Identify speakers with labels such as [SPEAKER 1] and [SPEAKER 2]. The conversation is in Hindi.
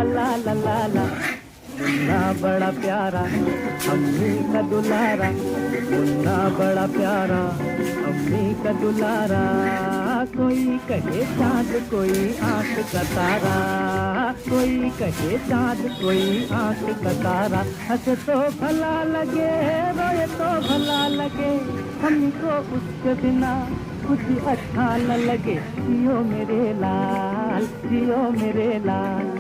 [SPEAKER 1] ला ला ला ला। मुन्ना बड़ा प्यारा अम्मी का दुलारा, मुन्ना बड़ा प्यारा अम्मी का दुलारा। कोई कहे चाँद कोई आँख का तारा, कोई कहे चाँद कोई आँख का तारा। हंसे तो भला लगे रोए तो भला लगे, हमको उसके बिना कुछ अच्छा न लगे। जियो मेरे लाल, जियो मेरे लाल।